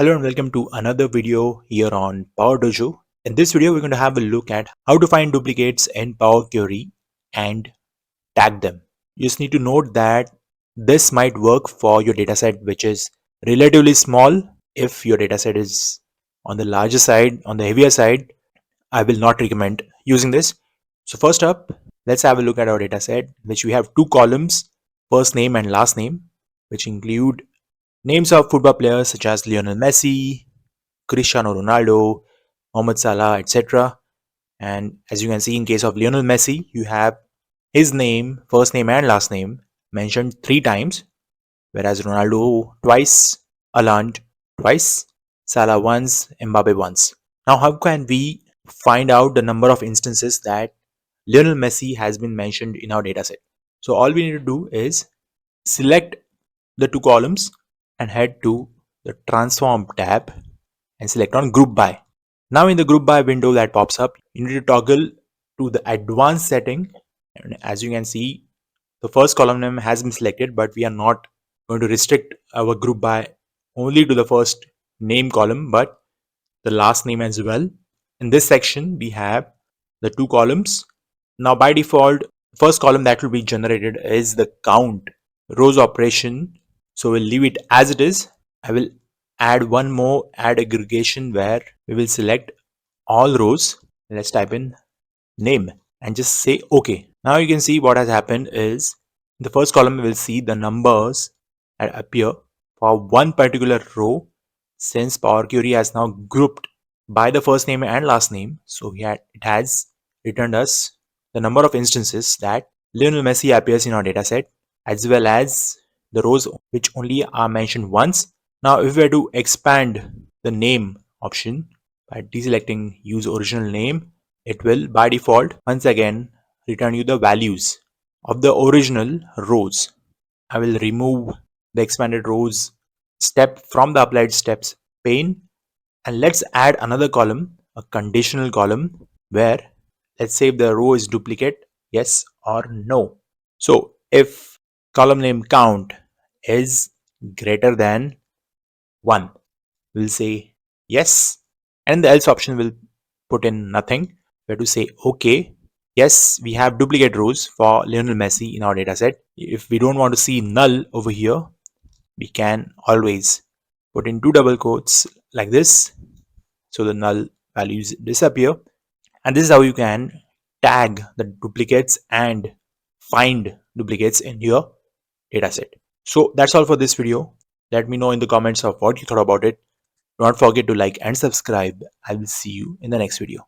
Hello and welcome to another video here on Powerdojo. In this video, we're going to have a look at how to find duplicates in Power Query and tag them. You just need to note that this might work for your dataset, which is relatively small. If your dataset is on the larger side, on the heavier side, I will not recommend using this. So first up, let's have a look at our dataset, which we have two columns, first name and last name, which include names of football players such as Lionel Messi, Cristiano Ronaldo, Mohamed Salah, etc. And as you can see, in case of Lionel Messi, you have his name, first name and last name mentioned 3 times, whereas Ronaldo twice, Haaland twice, Salah once, Mbappe once. Now, how can we find out the number of instances that Lionel Messi has been mentioned in our dataset? So all we need to do is select the two columns and head to the transform tab and select on group by. Now in the group by window that pops up, you need to toggle to the advanced setting, and as you can see, the first column name has been selected, but we are not going to restrict our group by only to the first name column but the last name as well. In this section we have the two columns. Now by default, first column that will be generated is the count rows operation, so we'll leave it as it is. I will add one more add aggregation where we will select all rows. Let's type in name and just say OK. Now you can see what has happened is in the first column we will see the numbers that appear for one particular row, since Power Query has now grouped by the first name and last name. So it has returned us the number of instances that Lionel Messi appears in our dataset, as well as the rows which only are mentioned once. Now if we were to expand the name option by deselecting use original name, it will by default once again return you the values of the original rows. I will remove the expanded rows step from the applied steps pane, and let's add another column, a conditional column, where let's say if the row is duplicate, yes or no. So if column name count is greater than 1, we'll say yes, and the else option will put in nothing. We have to say OK. Yes, we have duplicate rows for Lionel Messi in our dataset. If we don't want to see null over here, we can always put in 2 double quotes like this, so the null values disappear. And this is how you can tag the duplicates and find duplicates in your dataset. So that's all for this video. Let me know in the comments of what you thought about it. Do not forget to like and subscribe. I will see you in the next video.